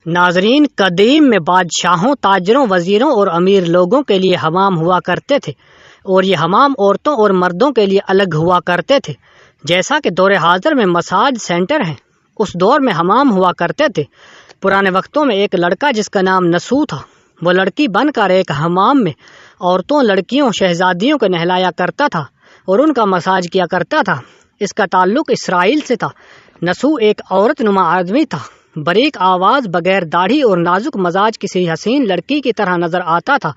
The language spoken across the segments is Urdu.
ناظرین، قدیم میں بادشاہوں، تاجروں، وزیروں اور امیر لوگوں کے لیے حمام ہوا کرتے تھے، اور یہ حمام عورتوں اور مردوں کے لیے الگ ہوا کرتے تھے۔ جیسا کہ دور حاضر میں مساج سینٹر ہیں، اس دور میں حمام ہوا کرتے تھے۔ پرانے وقتوں میں ایک لڑکا جس کا نام نسو تھا، وہ لڑکی بن کر ایک حمام میں عورتوں، لڑکیوں، شہزادیوں کو نہلایا کرتا تھا اور ان کا مساج کیا کرتا تھا۔ اس کا تعلق اسرائیل سے تھا۔ نسو ایک عورت نما آدمی تھا، باریک آواز، بغیر داڑھی اور نازک مزاج کسی حسین لڑکی کی طرح نظر آتا تھا۔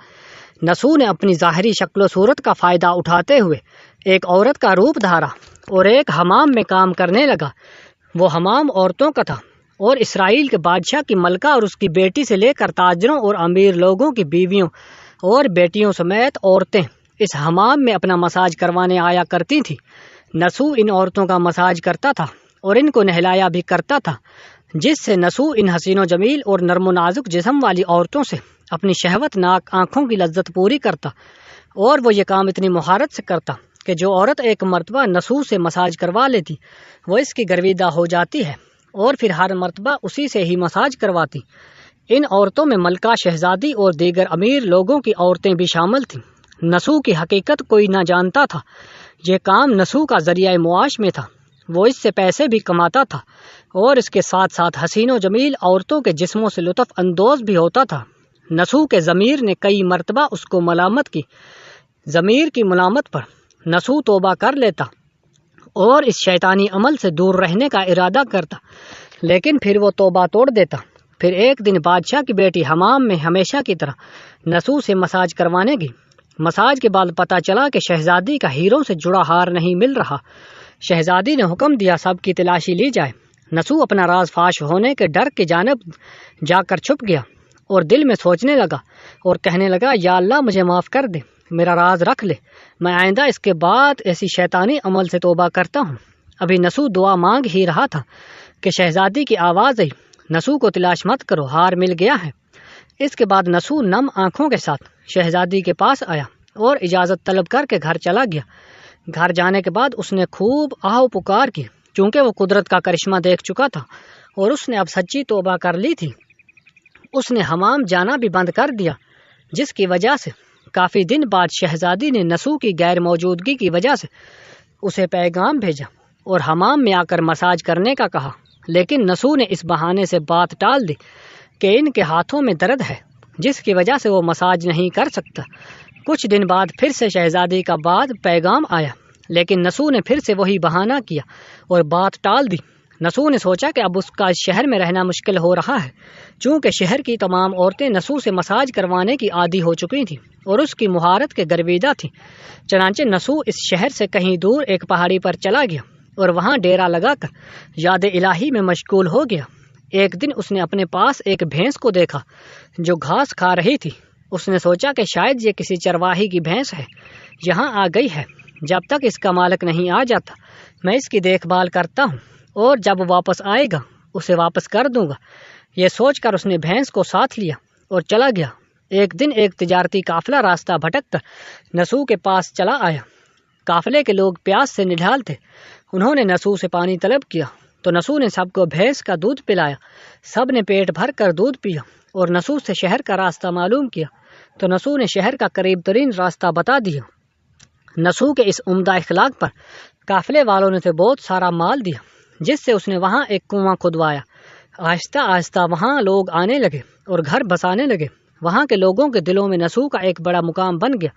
نسو نے اپنی ظاہری شکل و صورت کا فائدہ اٹھاتے ہوئے ایک عورت کا روپ دھارا اور ایک حمام میں کام کرنے لگا۔ وہ حمام عورتوں کا تھا، اور اسرائیل کے بادشاہ کی ملکہ اور اس کی بیٹی سے لے کر تاجروں اور امیر لوگوں کی بیویوں اور بیٹیوں سمیت عورتیں اس حمام میں اپنا مساج کروانے آیا کرتی تھیں۔ نسو ان عورتوں کا مساج کرتا تھا اور ان کو نہلایا بھی کرتا تھا، جس سے نسو ان حسین و جمیل اور نرم و نازک جسم والی عورتوں سے اپنی شہوت ناک آنکھوں کی لذت پوری کرتا، اور وہ یہ کام اتنی مہارت سے کرتا کہ جو عورت ایک مرتبہ نسو سے مساج کروا لیتی وہ اس کی گرویدہ ہو جاتی ہے اور پھر ہر مرتبہ اسی سے ہی مساج کرواتی۔ ان عورتوں میں ملکہ، شہزادی اور دیگر امیر لوگوں کی عورتیں بھی شامل تھیں۔ نسو کی حقیقت کوئی نہ جانتا تھا۔ یہ کام نسو کا ذریعہ معاش میں تھا۔ وہ اس سے پیسے بھی کماتا تھا اور اس کے ساتھ ساتھ حسین و جمیل عورتوں کے جسموں سے لطف اندوز بھی ہوتا تھا۔ نسو کے ضمیر نے کئی مرتبہ اس کو ملامت کی۔ ضمیر کی ملامت پر نسو توبہ کر لیتا اور اس شیطانی عمل سے دور رہنے کا ارادہ کرتا، لیکن پھر وہ توبہ توڑ دیتا۔ پھر ایک دن بادشاہ کی بیٹی حمام میں ہمیشہ کی طرح نسو سے مساج کروانے گئی۔ مساج کے بعد پتہ چلا کہ شہزادی کا ہیروں سے جڑا ہار نہیں مل رہا۔ شہزادی نے حکم دیا سب کی تلاشی لی جائے۔ نسو اپنا راز فاش ہونے کے ڈر کی جانب جا کر چھپ گیا اور دل میں سوچنے لگا اور کہنے لگا، یا اللہ مجھے معاف کر دے، میرا راز رکھ لے، میں آئندہ اس کے بعد ایسی شیطانی عمل سے توبہ کرتا ہوں۔ ابھی نسو دعا مانگ ہی رہا تھا کہ شہزادی کی آواز آئی، نسو کو تلاش مت کرو، ہار مل گیا ہے۔ اس کے بعد نسو نم آنکھوں کے ساتھ شہزادی کے پاس آیا اور اجازت طلب کر کے گھر چلا گیا۔ گھر جانے کے بعد اس نے خوب آہ پکار کی، چونکہ وہ قدرت کا کرشمہ دیکھ چکا تھا اور اس نے اب سچی توبہ کر لی تھی۔ اس نے حمام جانا بھی بند کر دیا، جس کی وجہ سے کافی دن بعد شہزادی نے نسو کی غیر موجودگی کی وجہ سے اسے پیغام بھیجا اور حمام میں آ کر مساج کرنے کا کہا، لیکن نسو نے اس بہانے سے بات ٹال دی کہ ان کے ہاتھوں میں درد ہے، جس کی وجہ سے وہ مساج نہیں کر سکتا۔ کچھ دن بعد پھر سے شہزادی کا پیغام آیا، لیکن نسو نے پھر سے وہی بہانہ کیا اور بات ٹال دی۔ نسو نے سوچا کہ اب اس کا اس شہر میں رہنا مشکل ہو رہا ہے، چونکہ شہر کی تمام عورتیں نسو سے مساج کروانے کی عادی ہو چکی تھیں اور اس کی مہارت کے گرویدہ تھیں۔ چنانچہ نسو اس شہر سے کہیں دور ایک پہاڑی پر چلا گیا اور وہاں ڈیرا لگا کر یاد الہی میں مشغول ہو گیا۔ ایک دن اس نے اپنے پاس ایک بھینس کو دیکھا جو گھاس کھا رہی تھی۔ اس نے سوچا کہ شاید یہ کسی چرواہی کی بھینس ہے، یہاں آ گئی ہے، جب تک اس کا مالک نہیں آ جاتا میں اس کی دیکھ بھال کرتا ہوں، اور جب واپس آئے گا اسے واپس کر دوں گا۔ یہ سوچ کر اس نے بھینس کو ساتھ لیا اور چلا گیا۔ ایک دن ایک تجارتی قافلہ راستہ بھٹک کر نسو کے پاس چلا آیا۔ قافلے کے لوگ پیاس سے نڈھال تھے۔ انہوں نے نسو سے پانی طلب کیا تو نسو نے سب کو بھینس کا دودھ پلایا۔ سب نے پیٹ بھر کر دودھ پیا اور نسو سے شہر کا راستہ معلوم کیا تو نسو نے شہر کا قریب ترین راستہ بتا دیا۔ نسو کے اس عمدہ اخلاق پر قافلے والوں نے اسے بہت سارا مال دیا، جس سے اس نے وہاں ایک کنواں کھدوایا۔ آہستہ آہستہ وہاں لوگ آنے لگے اور گھر بسانے لگے۔ وہاں کے لوگوں کے دلوں میں نسو کا ایک بڑا مقام بن گیا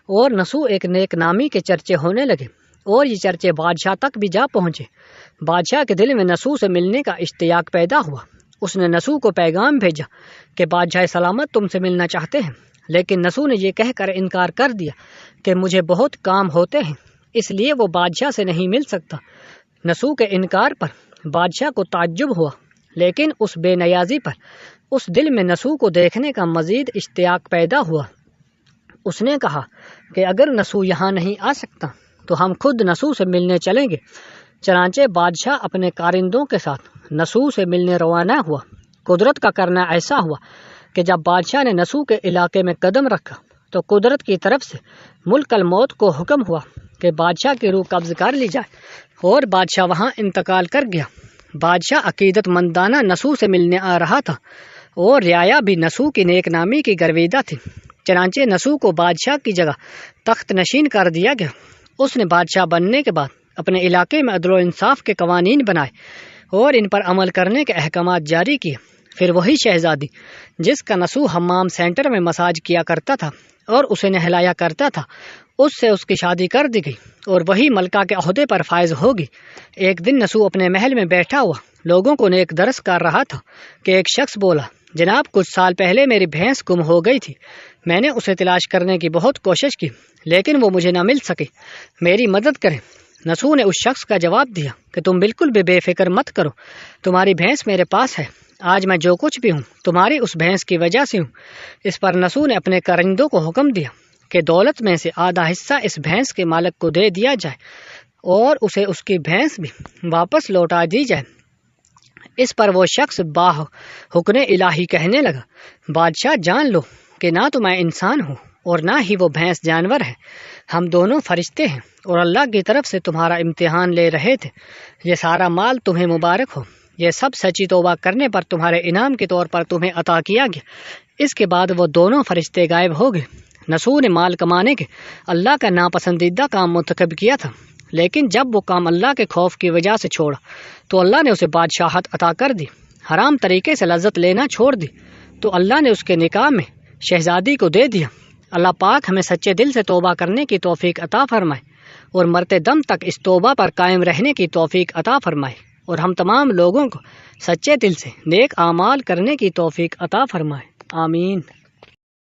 اور نسو ایک نیک نامی کے چرچے ہونے لگے، اور یہ چرچے بادشاہ تک بھی جا پہنچے۔ بادشاہ کے دل میں نسو سے ملنے کا اشتیاق پیدا ہوا۔ اس نے نسو کو پیغام بھیجا کہ بادشاہ سلامت تم سے ملنا چاہتے ہیں، لیکن نسو نے یہ کہہ کر انکار کر دیا کہ مجھے بہت کام ہوتے ہیں، اس لیے وہ بادشاہ سے نہیں مل سکتا۔ نسو کے انکار پر بادشاہ کو تعجب ہوا، لیکن اس بے نیازی پر اس دل میں نسو کو دیکھنے کا مزید اشتیاق پیدا ہوا۔ اس نے کہا کہ اگر نسو یہاں نہیں آ سکتا تو ہم خود نسو سے ملنے چلیں گے۔ چنانچہ بادشاہ اپنے کارندوں کے ساتھ نسو سے ملنے روانہ ہوا۔ قدرت کا کرنا ایسا ہوا کہ جب بادشاہ نے نسو کے علاقے میں قدم رکھا تو قدرت کی طرف سے ملک الموت کو حکم ہوا کہ بادشاہ کی روح قبض کر لی جائے، اور بادشاہ وہاں انتقال کر گیا۔ بادشاہ عقیدت مندانہ نسو سے ملنے آ رہا تھا۔ اور رعایا بھی نسو کی نیک نامی کی گرویدہ تھی۔ چنانچہ نسو کو بادشاہ کی جگہ تخت نشین کر دیا گیا۔ اس نے بادشاہ بننے کے بعد اپنے علاقے میں عدل و انصاف کے قوانین بنائے اور ان پر عمل کرنے کے احکامات جاری کیے۔ پھر وہی شہزادی جس کا نسو حمام سینٹر میں مساج کیا کرتا تھا اور اسے نہلایا کرتا تھا، اس سے اس کی شادی کر دی گئی اور وہی ملکہ کے عہدے پر فائز ہوگی۔ ایک دن نسو اپنے محل میں بیٹھا ہوا لوگوں کو نیک درس کر رہا تھا کہ ایک شخص بولا، جناب کچھ سال پہلے میری بھینس گم ہو گئی تھی۔ میں نے اسے تلاش کرنے کی بہت کوشش کی لیکن وہ مجھے نہ مل سکی، میری مدد کریں۔ نسو نے اس شخص کا جواب دیا کہ تم بالکل بھی بے فکر مت کرو، تمہاری بھینس میرے پاس ہے، آج میں جو کچھ بھی ہوں تمہاری اس بھینس کی وجہ سے ہوں۔ اس پر نسو نے اپنے کرندوں کو حکم دیا کہ دولت میں سے آدھا حصہ اس بھینس کے مالک کو دے دیا جائے اور اسے اس کی بھینس بھی واپس لوٹا دی جائے۔ اس پر وہ شخص حکم الہی کہنے لگا، بادشاہ جان لو کہ نہ تو میں انسان ہوں اور نہ ہی وہ بھینس جانور ہے، ہم دونوں فرشتے ہیں اور اللہ کی طرف سے تمہارا امتحان لے رہے تھے۔ یہ سارا مال تمہیں مبارک ہو، یہ سب سچی توبہ کرنے پر تمہارے انعام کے طور پر تمہیں عطا کیا گیا۔ اس کے بعد وہ دونوں فرشتے غائب ہو گئے۔ نسو نے مال کمانے کے اللہ کا ناپسندیدہ کام مرتکب کیا تھا، لیکن جب وہ کام اللہ کے خوف کی وجہ سے چھوڑا تو اللہ نے اسے بادشاہت عطا کر دی۔ حرام طریقے سے لذت لینا چھوڑ دی تو اللہ نے اس کے نکاح میں شہزادی کو دے دیا۔ اللہ پاک ہمیں سچے دل سے توبہ کرنے کی توفیق عطا فرمائے اور مرتے دم تک اس توبہ پر قائم رہنے کی توفیق عطا فرمائے، اور ہم تمام لوگوں کو سچے دل سے نیک اعمال کرنے کی توفیق عطا فرمائے، آمین۔